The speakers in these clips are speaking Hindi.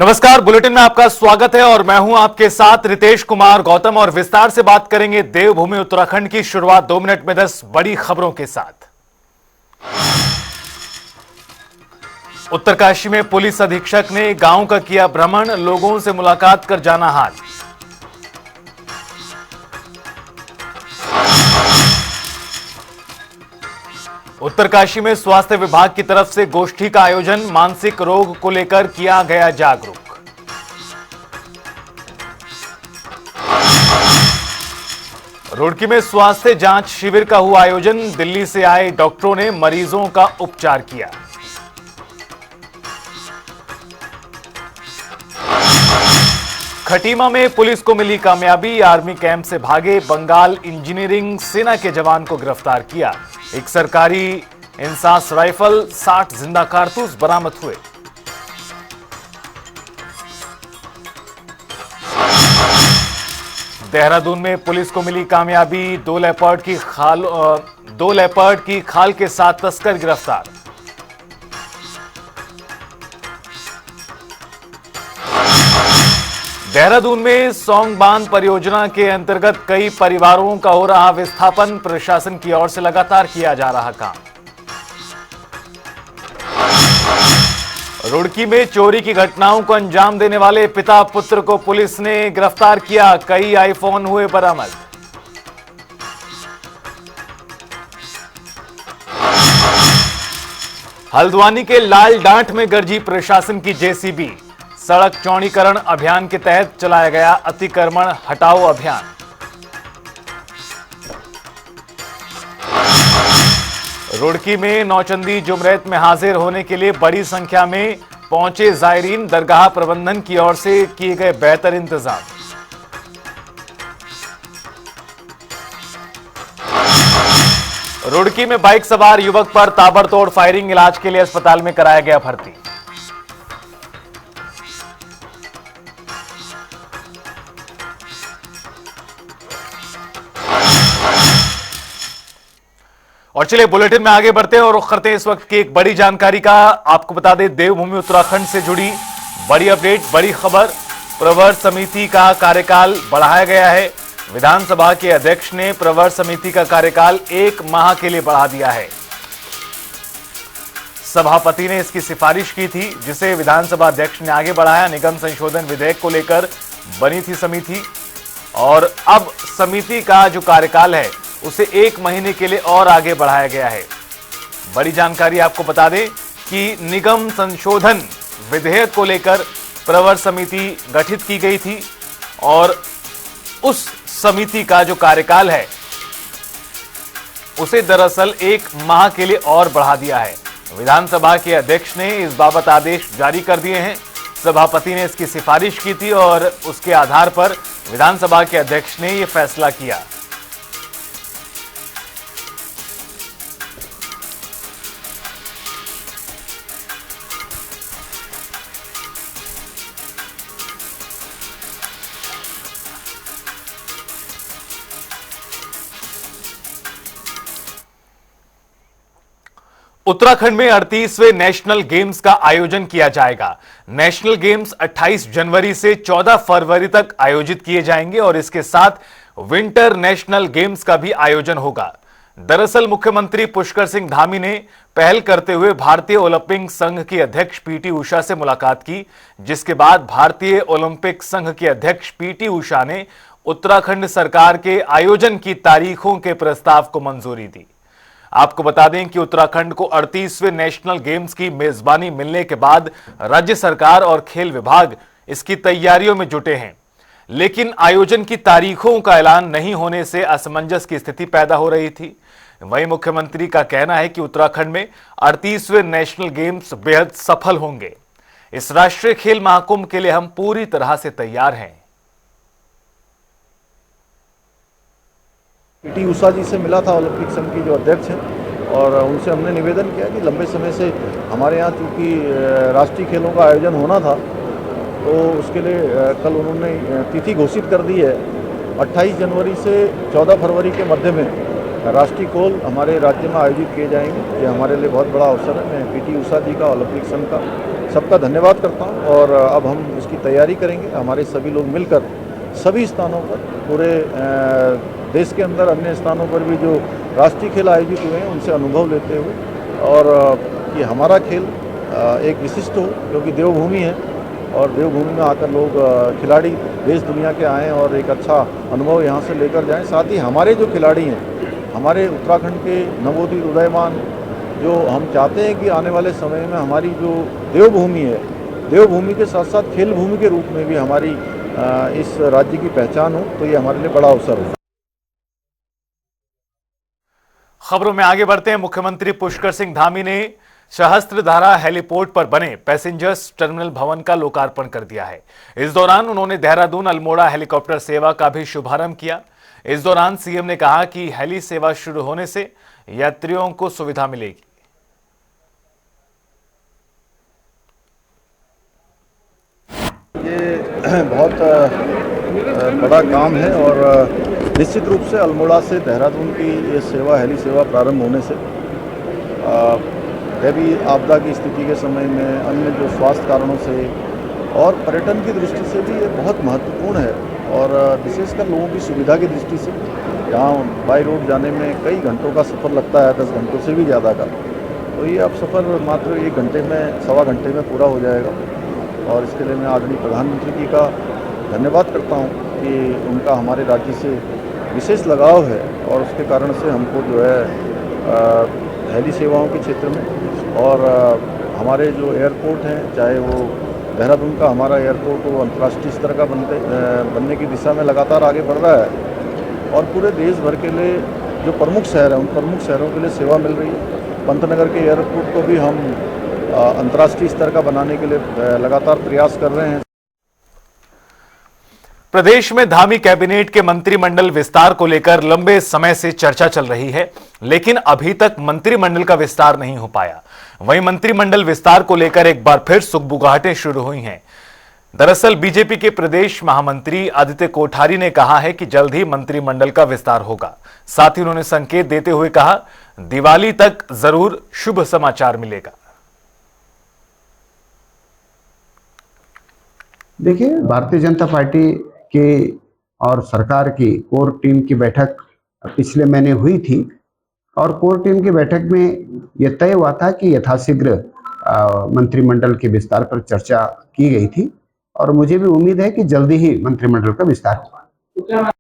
नमस्कार, बुलेटिन में आपका स्वागत है और मैं हूं आपके साथ रितेश कुमार गौतम। और विस्तार से बात करेंगे देवभूमि उत्तराखंड की। शुरुआत 2 मिनट में 10 बड़ी खबरों के साथ। उत्तरकाशी में पुलिस अधीक्षक ने गांव का किया भ्रमण, लोगों से मुलाकात कर जाना हाल। उत्तरकाशी में स्वास्थ्य विभाग की तरफ से गोष्ठी का आयोजन, मानसिक रोग को लेकर किया गया जागरूक। रुड़की में स्वास्थ्य जांच शिविर का हुआ आयोजन, दिल्ली से आए डॉक्टरों ने मरीजों का उपचार किया। खटीमा में पुलिस को मिली कामयाबी, आर्मी कैंप से भागे बंगाल इंजीनियरिंग सेना के जवान को गिरफ्तार किया। एक सरकारी इंसास राइफल, 60 जिंदा कारतूस बरामद हुए। देहरादून में पुलिस को मिली कामयाबी, 2 लेपर्ड की खाल के साथ तस्कर गिरफ्तार। देहरादून में सौंग बांध परियोजना के अंतर्गत कई परिवारों का हो रहा विस्थापन, प्रशासन की ओर से लगातार किया जा रहा काम। रुड़की में चोरी की घटनाओं को अंजाम देने वाले पिता पुत्र को पुलिस ने गिरफ्तार किया, कई आईफोन हुए बरामद। हल्द्वानी के लाल डांट में गरजी प्रशासन की जेसीबी, सड़क चौड़ीकरण अभियान के तहत चलाया गया अतिक्रमण हटाओ अभियान। रुड़की में नौचंदी जुमरैत में हाजिर होने के लिए बड़ी संख्या में पहुंचे जायरीन, दरगाह प्रबंधन की ओर से किए गए बेहतर इंतजाम। रुड़की में बाइक सवार युवक पर ताबड़तोड़ फायरिंग, इलाज के लिए अस्पताल में कराया गया भर्ती। और चलिए बुलेटिन में आगे बढ़ते हैं और रुख करते हैं इस वक्त की एक बड़ी जानकारी का। आपको बता दें, देवभूमि उत्तराखंड से जुड़ी बड़ी अपडेट, बड़ी खबर। प्रवर समिति का कार्यकाल बढ़ाया गया है। विधानसभा के अध्यक्ष ने प्रवर समिति का कार्यकाल 1 माह के लिए बढ़ा दिया है। सभापति ने इसकी सिफारिश की थी, जिसे विधानसभा अध्यक्ष ने आगे बढ़ाया। निगम संशोधन विधेयक को लेकर बनी थी समिति, और अब समिति का जो कार्यकाल है उसे 1 महीने के लिए और आगे बढ़ाया गया है। बड़ी जानकारी आपको बता दें कि निगम संशोधन विधेयक को लेकर प्रवर समिति गठित की गई थी, और उस समिति का जो कार्यकाल है उसे दरअसल 1 माह के लिए और बढ़ा दिया है। विधानसभा के अध्यक्ष ने इस बाबत आदेश जारी कर दिए हैं। सभापति ने इसकी सिफारिश की थी और उसके आधार पर विधानसभा के अध्यक्ष ने यह फैसला किया। उत्तराखंड में 38वें नेशनल गेम्स का आयोजन किया जाएगा। नेशनल गेम्स 28 जनवरी से 14 फरवरी तक आयोजित किए जाएंगे और इसके साथ विंटर नेशनल गेम्स का भी आयोजन होगा। दरअसल मुख्यमंत्री पुष्कर सिंह धामी ने पहल करते हुए भारतीय ओलंपिक संघ की अध्यक्ष पीटी उषा से मुलाकात की, जिसके बाद भारतीय ओलंपिक संघ के अध्यक्ष पीटी उषा ने उत्तराखंड सरकार के आयोजन की तारीखों के प्रस्ताव को मंजूरी दी। आपको बता दें कि उत्तराखंड को 38वें नेशनल गेम्स की मेजबानी मिलने के बाद राज्य सरकार और खेल विभाग इसकी तैयारियों में जुटे हैं, लेकिन आयोजन की तारीखों का ऐलान नहीं होने से असमंजस की स्थिति पैदा हो रही थी। वहीं मुख्यमंत्री का कहना है कि उत्तराखंड में 38वें नेशनल गेम्स बेहद सफल होंगे। इस राष्ट्रीय खेल महाकुंभ के लिए हम पूरी तरह से तैयार हैं। पीटी उषा जी से मिला था, ओलंपिक संघ की जो अध्यक्ष हैं, और उनसे हमने निवेदन किया कि लंबे समय से हमारे यहाँ चूँकि राष्ट्रीय खेलों का आयोजन होना था, तो उसके लिए कल उन्होंने तिथि घोषित कर दी है। 28 जनवरी से 14 फरवरी के मध्य में राष्ट्रीय खेल हमारे राज्य में आयोजित किए जाएंगे। ये हमारे लिए बहुत बड़ा अवसर है। मैं पीटी उषा जी का, ओलंपिक संघ का सबका धन्यवाद करता हूँ। और अब हम इसकी तैयारी करेंगे, हमारे सभी लोग मिलकर सभी स्थानों पर, पूरे देश के अंदर अन्य स्थानों पर भी जो राष्ट्रीय खेल आयोजित हुए हैं उनसे अनुभव लेते हुए, और कि हमारा खेल एक विशिष्ट हो, क्योंकि देवभूमि है और देवभूमि में आकर लोग खिलाड़ी देश दुनिया के आएँ और एक अच्छा अनुभव यहाँ से लेकर जाएं। साथ ही हमारे जो खिलाड़ी हैं, हमारे उत्तराखंड के नवोदित उदयमान, जो हम चाहते हैं कि आने वाले समय में हमारी जो देवभूमि है, देवभूमि के साथ साथ खेल भूमि के रूप में भी हमारी इस राज्य की पहचान हो, तो ये हमारे लिए बड़ा अवसर है। खबरों में आगे बढ़ते हैं। मुख्यमंत्री पुष्कर सिंह धामी ने सहस्त्रधारा हेलीपोर्ट पर बने पैसेंजर्स टर्मिनल भवन का लोकार्पण कर दिया है। इस दौरान उन्होंने देहरादून अल्मोड़ा हेलीकॉप्टर सेवा का भी शुभारंभ किया। इस दौरान सीएम ने कहा कि हेली सेवा शुरू होने से यात्रियों को सुविधा मिलेगी। ये बहुत बड़ा काम है और निश्चित रूप से अल्मोड़ा से देहरादून की ये सेवा, हेली सेवा प्रारंभ होने से दैवीय आपदा की स्थिति के समय में, अन्य जो स्वास्थ्य कारणों से और पर्यटन की दृष्टि से भी ये बहुत महत्वपूर्ण है। और विशेषकर लोगों की सुविधा की दृष्टि से, यहाँ बाई रोड जाने में कई घंटों का सफ़र लगता है, 10 घंटों से भी ज़्यादा का, तो ये अब सफ़र मात्र 1 घंटे में, सवा घंटे में पूरा हो जाएगा। और इसके लिए मैं आदरणीय प्रधानमंत्री जी का धन्यवाद करता हूँ कि उनका हमारे राज्य से विशेष लगाव है और उसके कारण से हमको जो है हेली सेवाओं के क्षेत्र में और हमारे जो एयरपोर्ट हैं, चाहे वो देहरादून का हमारा एयरपोर्ट वो अंतर्राष्ट्रीय स्तर का बनने की दिशा में लगातार आगे बढ़ रहा है और पूरे देश भर के लिए जो प्रमुख शहर हैं, उन प्रमुख शहरों के लिए सेवा मिल रही है। पंतनगर के एयरपोर्ट को भी हम अंतर्राष्ट्रीय स्तर का बनाने के लिए लगातार प्रयास कर रहे हैं। प्रदेश में धामी कैबिनेट के मंत्रिमंडल विस्तार को लेकर लंबे समय से चर्चा चल रही है, लेकिन अभी तक मंत्रिमंडल का विस्तार नहीं हो पाया। वहीं मंत्रिमंडल विस्तार को लेकर एक बार फिर सुगबुगाहटें शुरू हुई हैं। दरअसल बीजेपी के प्रदेश महामंत्री आदित्य कोठारी ने कहा है कि जल्द ही मंत्रिमंडल का विस्तार होगा। साथ ही उन्होंने संकेत देते हुए कहा, दिवाली तक जरूर शुभ समाचार मिलेगा। देखिए, भारतीय जनता पार्टी के और सरकार की कोर टीम की बैठक पिछले महीने हुई थी और कोर टीम की बैठक में यह तय हुआ था कि यथाशीघ्र मंत्रिमंडल के विस्तार पर चर्चा की गई थी और मुझे भी उम्मीद है कि जल्दी ही मंत्रिमंडल का विस्तार होगा।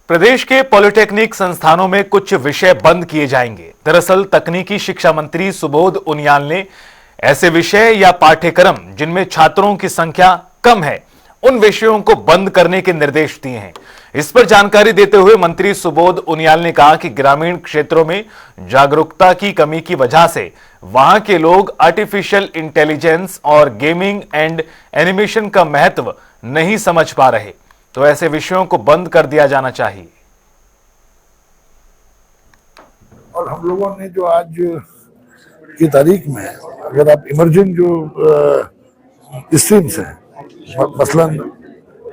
प्रदेश के पॉलिटेक्निक संस्थानों में कुछ विषय बंद किए जाएंगे। दरअसल तकनीकी शिक्षा मंत्री सुबोध उनियाल ने ऐसे विषय या पाठ्यक्रम जिनमें छात्रों की संख्या कम है, उन विषयों को बंद करने के निर्देश दिए हैं। इस पर जानकारी देते हुए मंत्री सुबोध उनियाल ने कहा कि ग्रामीण क्षेत्रों में जागरूकता की कमी की वजह से वहां के लोग आर्टिफिशियल इंटेलिजेंस और गेमिंग एंड एनिमेशन का महत्व नहीं समझ पा रहे, तो ऐसे विषयों को बंद कर दिया जाना चाहिए। और हम लोगों ने जो आज की तारीख में, अगर आप इमर्जिंग जो स्ट्रीम्स हैं, मसलन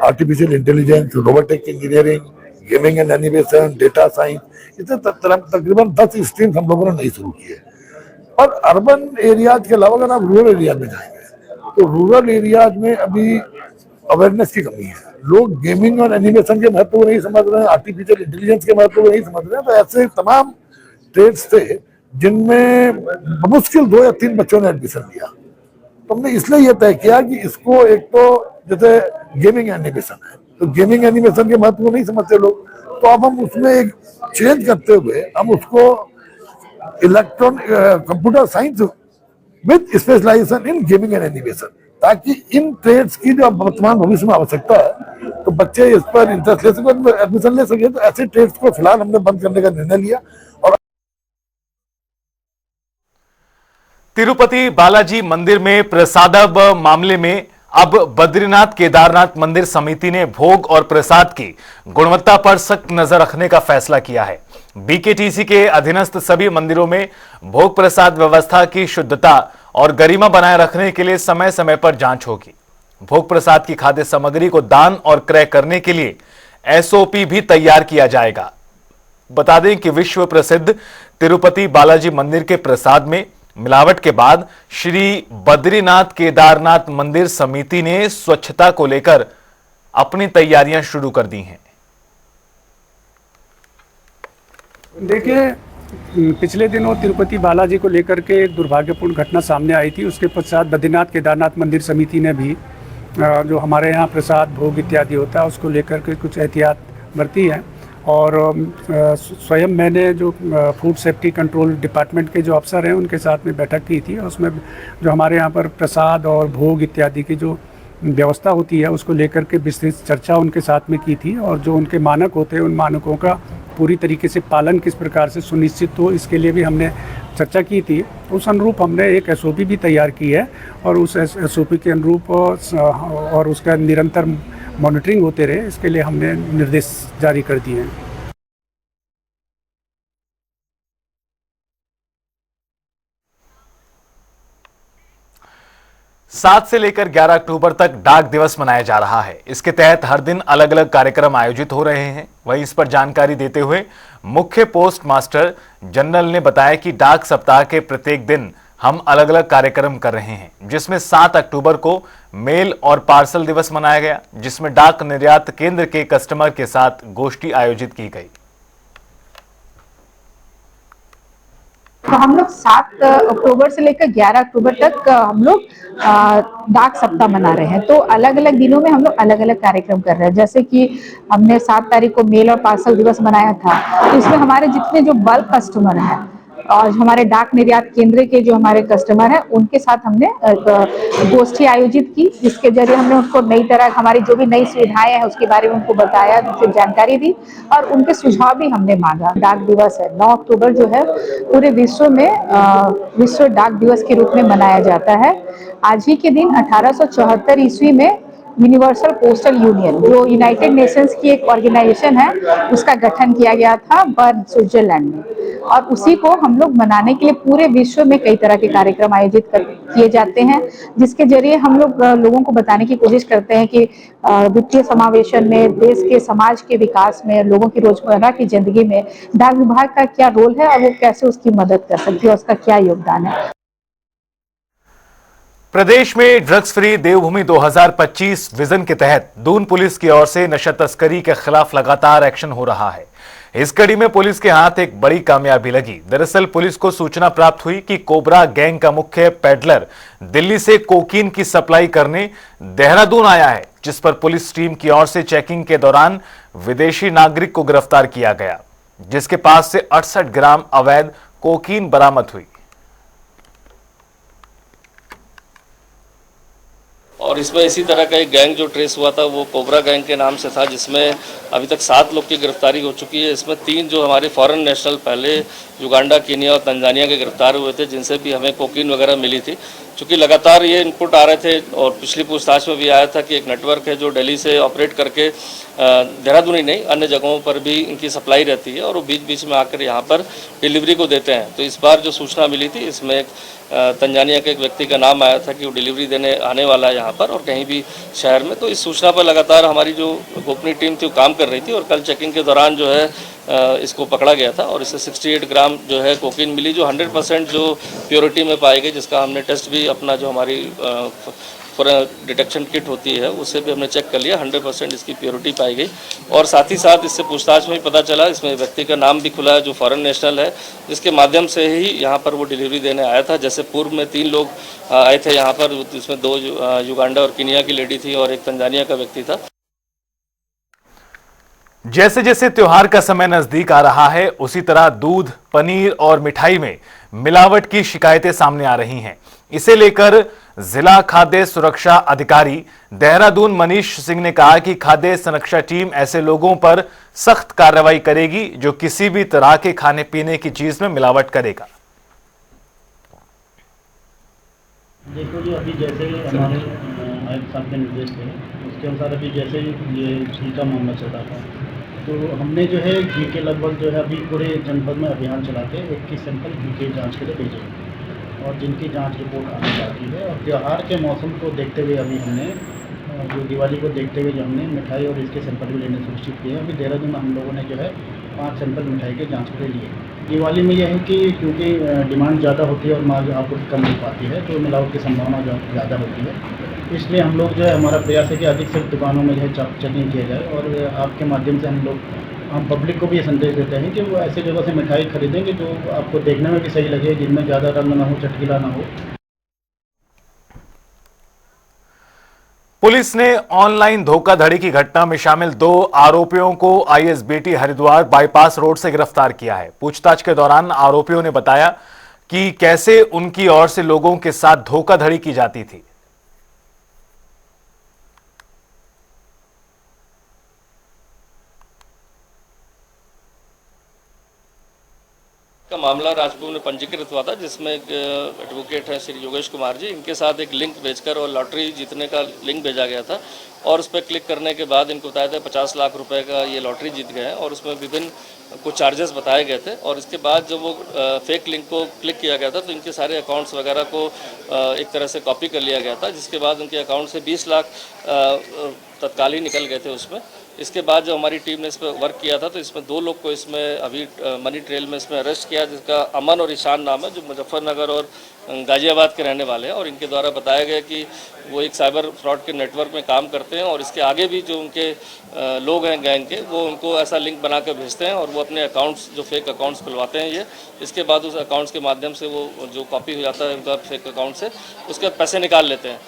artificial intelligence, robotic engineering, gaming and animation, data science, इसे तकरीबन 10 स्ट्रीम्स हम लोगों ने नहीं शुरू किए। और अर्बन एरियाज के अलावा अगर आप रूरल एरिया में जाएंगे तो रूरल एरियाज में अभी अवेयरनेस की कमी है। लोग गेमिंग और एनिमेशन के महत्व को नहीं समझ रहे हैं, आर्टिफिशियल इंटेलिजेंस के महत्व को नहीं समझ रहे हैं। तो ऐसे तमाम ट्रेड्स थे जिनमें मुश्किल 2 या 3 बच्चों ने एडमिशन लिया। तो हमने इसलिए ये तय किया कि इसको, एक तो जैसे गेमिंग एनिमेशन है, तो गेमिंग एनिमेशन के महत्व को नहीं समझते लोग, तो अब हम उसमें एक चेंज करते हुए हम उसको computer science with specialisation in gaming and animation, ताकि इन ट्रेड्स की जो वर्तमान भविष्य में आवश्यकता है तो बच्चे इस पर इंटरेस्ट ले सके, एडमिशन ले सके। तो ऐसे ट्रेड्स को फिलहाल हमने बंद करने का निर्णय लिया। और तिरुपति बालाजी मंदिर में प्रसादब मामले में अब बद्रीनाथ केदारनाथ मंदिर समिति ने भोग और प्रसाद की गुणवत्ता पर सख्त नजर रखने का फैसला किया है। बीकेटीसी के अधीनस्थ सभी मंदिरों में भोग प्रसाद व्यवस्था की शुद्धता और गरिमा बनाए रखने के लिए समय समय पर जांच होगी। भोग प्रसाद की खाद्य सामग्री को दान और क्रय करने के लिए एसओपी भी तैयार किया जाएगा। बता दें कि विश्व प्रसिद्ध तिरुपति बालाजी मंदिर के प्रसाद में मिलावट के बाद श्री बद्रीनाथ केदारनाथ मंदिर समिति ने स्वच्छता को लेकर अपनी तैयारियां शुरू कर दी हैं। देखिए, पिछले दिनों तिरुपति बालाजी को लेकर के एक दुर्भाग्यपूर्ण घटना सामने आई थी। उसके पश्चात बद्रीनाथ केदारनाथ मंदिर समिति ने भी जो हमारे यहाँ प्रसाद भोग इत्यादि होता है उसको लेकर के कुछ एहतियात बरती है। और स्वयं मैंने जो फूड सेफ्टी कंट्रोल डिपार्टमेंट के जो अफसर हैं उनके साथ में बैठक की थी। उसमें जो हमारे यहाँ पर प्रसाद और भोग इत्यादि की जो व्यवस्था होती है उसको लेकर के विस्तृत चर्चा उनके साथ में की थी। और जो उनके मानक होते हैं उन मानकों का पूरी तरीके से पालन किस प्रकार से सुनिश्चित हो इसके लिए भी हमने चर्चा की थी। उस अनुरूप हमने एक SOP भी तैयार की है और उस SOP के अनुरूप और उसका निरंतर मॉनिटरिंग होते रहे इसके लिए हमने निर्देश जारी कर दिए हैं। सात से लेकर 11 अक्टूबर तक डाक दिवस मनाया जा रहा है। इसके तहत हर दिन अलग अलग कार्यक्रम आयोजित हो रहे हैं। वहीं इस पर जानकारी देते हुए मुख्य पोस्ट मास्टर जनरल ने बताया कि डाक सप्ताह के प्रत्येक दिन हम अलग अलग कार्यक्रम कर रहे हैं, जिसमें 7 अक्टूबर को मेल और पार्सल दिवस मनाया गया, जिसमें डाक निर्यात केंद्र के कस्टमर के साथ गोष्ठी आयोजित की गई। तो हम लोग 7 अक्टूबर से लेकर 11 अक्टूबर तक हम लोग डाक सप्ताह मना रहे हैं। तो अलग अलग दिनों में हम लोग अलग अलग कार्यक्रम कर रहे हैं। जैसे कि हमने 7 तारीख को मेल और पार्सल दिवस मनाया था, तो इसमें हमारे जितने जो बल्क कस्टमर हैं और हमारे डाक निर्यात केंद्र के जो हमारे कस्टमर हैं उनके साथ हमने गोष्ठी आयोजित की, जिसके जरिए हमने उनको नई तरह हमारी जो भी नई सुविधाएं हैं उसके बारे में उनको बताया, उनसे जानकारी दी और उनके सुझाव भी हमने मांगा। डाक दिवस है 9 अक्टूबर जो है पूरे विश्व में विश्व डाक दिवस के रूप में मनाया जाता है। आज ही के दिन 1874 ईस्वी में यूनिवर्सल पोस्टल यूनियन जो यूनाइटेड नेशंस की एक ऑर्गेनाइजेशन है उसका गठन किया गया था बर्न, स्विट्जरलैंड में। और उसी को हम लोग मनाने के लिए पूरे विश्व में कई तरह के कार्यक्रम आयोजित किए जाते हैं, जिसके जरिए हम लोग लोगों को बताने की कोशिश करते हैं कि वित्तीय समावेशन में, देश के समाज के विकास में, लोगों की रोजमर्रा की जिंदगी में डाक विभाग का क्या रोल है और वो कैसे उसकी मदद कर सकती है, उसका क्या योगदान है। प्रदेश में ड्रग्स फ्री देवभूमि 2025 विजन के तहत दून पुलिस की ओर से नशा तस्करी के खिलाफ लगातार एक्शन हो रहा है। इस कड़ी में पुलिस के हाथ एक बड़ी कामयाबी लगी। दरअसल पुलिस को सूचना प्राप्त हुई कि कोबरा गैंग का मुख्य पेडलर दिल्ली से कोकीन की सप्लाई करने देहरादून आया है, जिस पर पुलिस टीम की ओर से चेकिंग के दौरान विदेशी नागरिक को गिरफ्तार किया गया, जिसके पास से 68 ग्राम अवैध कोकीन बरामद हुई। और इसमें इसी तरह का एक गैंग जो ट्रेस हुआ था वो कोबरा गैंग के नाम से था, जिसमें अभी तक 7 लोग की गिरफ्तारी हो चुकी है। इसमें 3 जो हमारे फॉरेन नेशनल पहले युगांडा, कीनिया और तंजानिया के गिरफ्तार हुए थे, जिनसे भी हमें कोकीन वगैरह मिली थी। चूँकि लगातार ये इनपुट आ रहे थे और पिछली पूछताछ में भी आया था कि एक नेटवर्क है जो दिल्ली से ऑपरेट करके देहरादून ही नहीं अन्य जगहों पर भी इनकी सप्लाई रहती है और वो बीच बीच में आकर यहाँ पर डिलीवरी को देते हैं। तो इस बार जो सूचना मिली थी इसमें एक तंजानिया के एक व्यक्ति का नाम आया था कि वो डिलीवरी देने आने वाला है यहाँ पर और कहीं भी शहर में। तो इस सूचना पर लगातार हमारी जो गोपनीय टीम थी वो काम कर रही थी और कल चेकिंग के दौरान जो है इसको पकड़ा गया था और इससे 68 ग्राम जो है कोकीन मिली, जो 100% जो प्योरिटी में पाई गई, जिसका हमने टेस्ट भी अपना जो हमारी डिटेक्शन किट होती है उससे भी हमने चेक कर लिया, 100% इसकी प्योरिटी पाई गई। और साथ ही साथ इससे पूछताछ में पता चला इसमें व्यक्ति का नाम भी खुला है जो फॉरेन नेशनल है, जिसके माध्यम से ही यहाँ पर वो डिलीवरी देने आया था। जैसे पूर्व में 3 लोग आए थे यहाँ पर, जिसमें 2 युगांडा और कीनिया की लेडी थी और एक तंजानिया का व्यक्ति था। जैसे जैसे त्योहार का समय नजदीक आ रहा है, उसी तरह दूध, पनीर और मिठाई में मिलावट की शिकायतें सामने आ रही हैं। इसे लेकर जिला खाद्य सुरक्षा अधिकारी देहरादून मनीष सिंह ने कहा कि खाद्य सुरक्षा टीम ऐसे लोगों पर सख्त कार्रवाई करेगी जो किसी भी तरह के खाने पीने की चीज में मिलावट करेगा। देखो जी, अभी जैसे हमारे आयुक्त साहब के निर्देश थे उसके अनुसार अभी जैसे ये घी का मामला चल रहा था, तो हमने जो है घी के लगभग जो है अभी पूरे जनपद में अभियान चला के 21 सैंपल घी के जांच के लिए भेजे और जिनकी जांच रिपोर्ट आने बाकी है। और त्यौहार के मौसम को देखते हुए अभी हमने जो दिवाली को देखते हुए जो हमने मिठाई और इसके सैंपल भी लेने सुनिश्चित किए हैं। अभी देहरादून में हम लोगों ने जो है 5 सैंपल मिठाई के जांच के लिए। दिवाली में यह है कि क्योंकि डिमांड ज़्यादा होती है और माल आपूर्ति कम मिल पाती है, तो मिलावट की संभावना ज़्यादा होती है। इसलिए हम लोग जो है, हमारा प्रयास है कि अधिक से अधिक दुकानों में जो है चेकिंग किया जाए, और आपके माध्यम से हम पब्लिक को भी ये संदेश देते हैं कि वो ऐसे जगह से मिठाई खरीदेंगे जो आपको देखने में भी सही लगे, जिनमें ज़्यादा रंग ना हो, चटकीला ना हो। पुलिस ने ऑनलाइन धोखाधड़ी की घटना में शामिल 2 आरोपियों को आईएसबीटी हरिद्वार बाईपास रोड से गिरफ्तार किया है। पूछताछ के दौरान आरोपियों ने बताया कि कैसे उनकी ओर से लोगों के साथ धोखाधड़ी की जाती थी। का मामला राजपुर में पंजीकृत हुआ था, जिसमें एक एडवोकेट है श्री योगेश कुमार जी, इनके साथ एक लिंक भेजकर और लॉटरी जीतने का लिंक भेजा गया था, और उस पर क्लिक करने के बाद इनको बताया था 50 लाख रुपए का ये लॉटरी जीत गए हैं, और उसमें विभिन्न कुछ चार्जेस बताए गए थे। और इसके बाद जब वो फेक लिंक को क्लिक किया गया था तो इनके सारे अकाउंट्स वगैरह को एक तरह से कॉपी कर लिया गया था, जिसके बाद उनके अकाउंट से 20 लाख तत्काल ही निकल गए थे उसमें। इसके बाद जब हमारी टीम ने इस पर वर्क किया था तो इसमें 2 लोग को इसमें अभी मनी ट्रेल में इसमें अरेस्ट किया, जिसका अमन और ईशान नाम है, जो मुजफ्फरनगर और गाजियाबाद के रहने वाले हैं। और इनके द्वारा बताया गया कि वो एक साइबर फ्रॉड के नेटवर्क में काम करते हैं, और इसके आगे भी जो उनके लोग हैं गैंग के, वो उनको ऐसा लिंक बना कर भेजते हैं और वो अपने अकाउंट्स, जो फेक अकाउंट्स खुलवाते हैं ये, इसके बाद उस अकाउंट्स के माध्यम से वो जो कॉपी हो जाता है उनका फेक अकाउंट से, उसके बाद पैसे निकाल लेते हैं।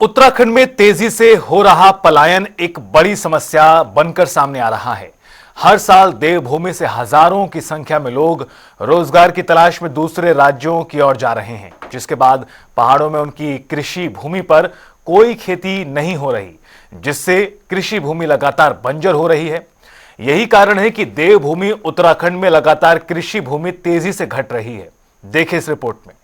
उत्तराखंड में तेजी से हो रहा पलायन एक बड़ी समस्या बनकर सामने आ रहा है। हर साल देवभूमि से हजारों की संख्या में लोग रोजगार की तलाश में दूसरे राज्यों की ओर जा रहे हैं, जिसके बाद पहाड़ों में उनकी कृषि भूमि पर कोई खेती नहीं हो रही, जिससे कृषि भूमि लगातार बंजर हो रही है। यही कारण है कि देवभूमि उत्तराखंड में लगातार कृषि भूमि तेजी से घट रही है। देखिए इस रिपोर्ट में।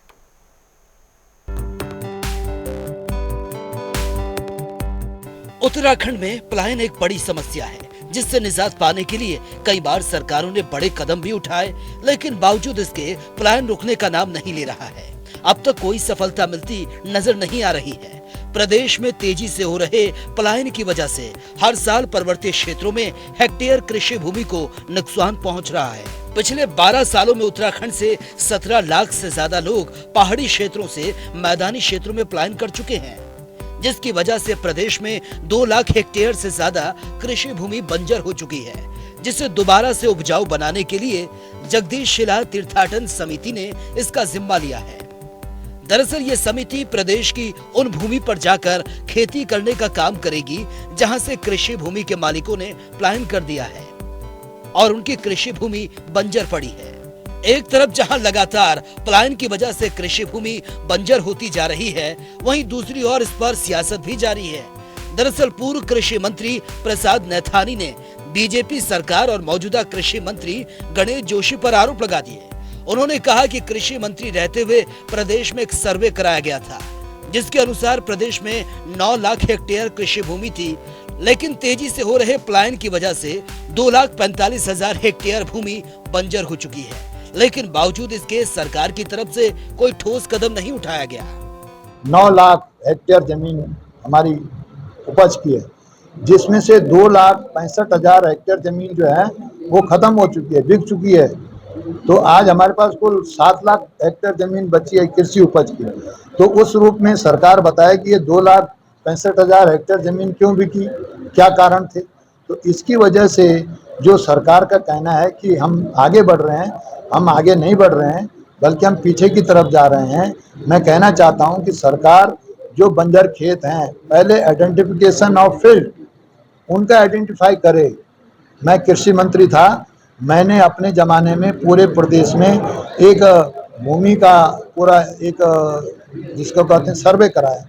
उत्तराखंड में पलायन एक बड़ी समस्या है, जिससे निजात पाने के लिए कई बार सरकारों ने बड़े कदम भी उठाए, लेकिन बावजूद इसके पलायन रुकने का नाम नहीं ले रहा है। अब तक कोई सफलता मिलती नजर नहीं आ रही है। प्रदेश में तेजी से हो रहे पलायन की वजह से हर साल पर्वतीय क्षेत्रों में हेक्टेयर कृषि भूमि को नुकसान पहुंच रहा है। पिछले 12 सालों में उत्तराखंड से 17 लाख से ज्यादा लोग पहाड़ी क्षेत्रों से मैदानी क्षेत्रों में पलायन कर चुके हैं, जिसकी वजह से प्रदेश में 2 लाख हेक्टेयर से ज्यादा कृषि भूमि बंजर हो चुकी है, जिसे दोबारा से उपजाऊ बनाने के लिए जगदीश शिला तीर्थाटन समिति ने इसका जिम्मा लिया है। दरअसल ये समिति प्रदेश की उन भूमि पर जाकर खेती करने का काम करेगी जहां से कृषि भूमि के मालिकों ने पलायन कर दिया है और उनकी कृषि भूमि बंजर पड़ी है। एक तरफ जहां लगातार पलायन की वजह से कृषि भूमि बंजर होती जा रही है, वहीं दूसरी ओर इस पर सियासत भी जारी है। दरअसल पूर्व कृषि मंत्री प्रसाद नैथानी ने बीजेपी सरकार और मौजूदा कृषि मंत्री गणेश जोशी पर आरोप लगा दिए। उन्होंने कहा कि कृषि मंत्री रहते हुए प्रदेश में एक सर्वे कराया गया था, जिसके अनुसार प्रदेश में 9 लाख हेक्टेयर कृषि भूमि थी, लेकिन तेजी से हो रहे पलायन की वजह से 2,45,000 हेक्टेयर भूमि बंजर हो चुकी है। लेकिन बावजूद इसके सरकार की तरफ से कोई ठोस कदम नहीं उठाया गया। 9 लाख हेक्टेयर जमीन हमारी उपज की है, जिसमें से 2,65,000 हेक्टेयर जमीन जो है वो खत्म हो चुकी है, बिक चुकी है। तो आज हमारे पास कुल 7 लाख हेक्टेयर जमीन बची है कृषि उपज की। तो उस रूप में सरकार बताए कि ये 2,65,000 हेक्टेयर जमीन क्यों बिकी, क्या कारण थे। तो इसकी वजह से जो सरकार का कहना है कि हम आगे बढ़ रहे हैं, हम आगे नहीं बढ़ रहे हैं, बल्कि हम पीछे की तरफ जा रहे हैं। मैं कहना चाहता हूं कि सरकार जो बंजर खेत हैं, पहले आइडेंटिफिकेशन ऑफ फील्ड उनका आइडेंटिफाई करे। मैं कृषि मंत्री था, मैंने अपने ज़माने में पूरे प्रदेश में एक भूमि का पूरा एक जिसको कहते हैं सर्वे कराया।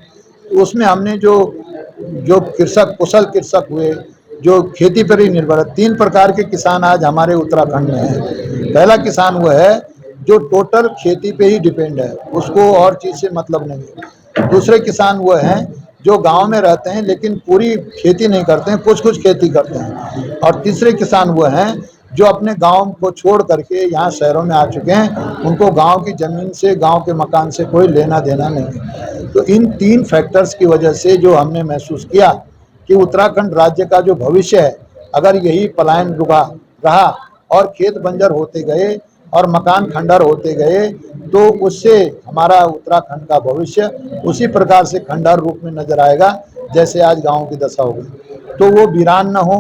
तो उसमें हमने जो कृषक कुशल कृषक हुए, जो खेती पर ही निर्भर है, 3 प्रकार के किसान आज हमारे उत्तराखंड में हैं। पहला किसान वो है जो टोटल खेती पे ही डिपेंड है, उसको और चीज़ से मतलब नहीं है। दूसरे किसान वो हैं जो गांव में रहते हैं लेकिन पूरी खेती नहीं करते हैं, कुछ कुछ खेती करते हैं। और तीसरे किसान वो हैं जो अपने गांव को छोड़ करके यहाँ शहरों में आ चुके हैं, उनको गांव की ज़मीन से, गांव के मकान से कोई लेना देना नहीं है। तो इन 3 फैक्टर्स की वजह से जो हमने महसूस किया कि उत्तराखंड राज्य का जो भविष्य है, अगर यही पलायन रुका रहा और खेत बंजर होते गए और मकान खंडर होते गए, तो उससे हमारा उत्तराखंड का भविष्य उसी प्रकार से खंडर रूप में नजर आएगा जैसे आज गांव की दशा हो गई। तो वो वीरान न हो,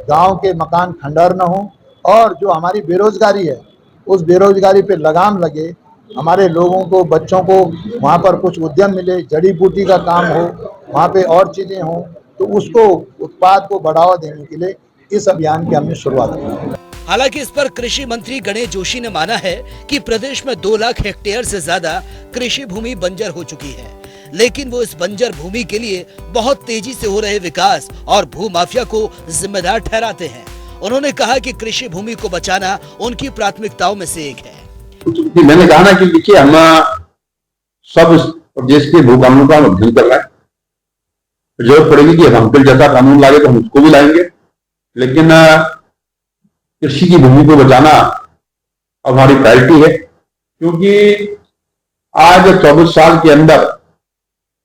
गांव के मकान खंडर न हो, और जो हमारी बेरोजगारी है उस बेरोजगारी पे लगाम लगे, हमारे लोगों को, बच्चों को वहाँ पर कुछ उद्यम मिले, जड़ी बूटी का काम हो, वहाँ पे और चीजें हों, तो उसको उत्पाद को बढ़ावा देने के लिए इस अभियान की हमने शुरुआत की। हालांकि इस पर कृषि मंत्री गणेश जोशी ने माना है कि प्रदेश में 2 लाख हेक्टेयर से ज्यादा कृषि भूमि बंजर हो चुकी है, लेकिन वो इस बंजर भूमि के लिए बहुत तेजी से हो रहे विकास और भू माफिया को जिम्मेदार ठहराते हैं। उन्होंने कहा कि कृषि भूमि को बचाना उनकी प्राथमिकताओं में से एक है। मैंने कहा ना कि देखिए, हम सब प्रदेश के भू कानून का अध्ययन कर रहे हैं, जरूरत पड़ेगी कि हम फिर जैसा कानून लाएंगे तो हम उसको भी लाएंगे, लेकिन कृषि की भूमि को बचाना हमारी प्रायोरिटी है, क्योंकि आज 24 साल के अंदर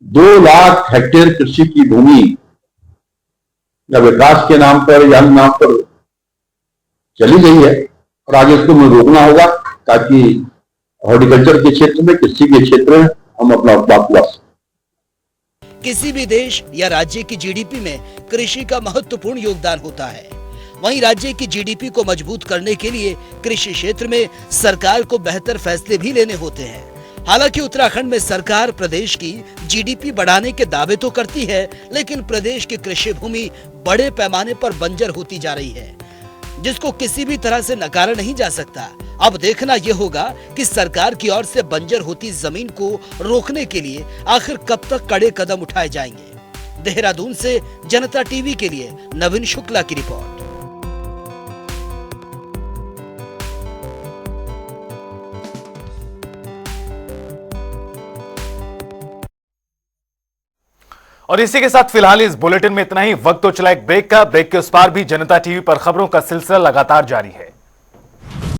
2 लाख हेक्टेयर कृषि की भूमि या विकास के नाम पर या नाम पर चली गई है, और आगे इसको हमें रोकना होगा ताकि हॉर्टिकल्चर के क्षेत्र में, कृषि के क्षेत्र में हम अपना उत्पाद ला सकें। किसी भी देश या राज्य की जीडीपी में कृषि का महत्वपूर्ण योगदान होता है। वहीं राज्य की जीडीपी को मजबूत करने के लिए कृषि क्षेत्र में सरकार को बेहतर फैसले भी लेने होते हैं। हालांकि उत्तराखंड में सरकार प्रदेश की जीडीपी बढ़ाने के दावे तो करती है, लेकिन प्रदेश की कृषि भूमि बड़े पैमाने पर बंजर होती जा रही है, जिसको किसी भी तरह से नकारा नहीं जा सकता। अब देखना यह होगा कि सरकार की ओर से बंजर होती जमीन को रोकने के लिए आखिर कब तक कड़े कदम उठाए जाएंगे। देहरादून से जनता टीवी के लिए नवीन शुक्ला की रिपोर्ट। और इसी के साथ फिलहाल इस बुलेटिन में इतना ही। वक्त तो चला एक ब्रेक का। ब्रेक के उस पार भी जनता टीवी पर खबरों का सिलसिला लगातार जारी है।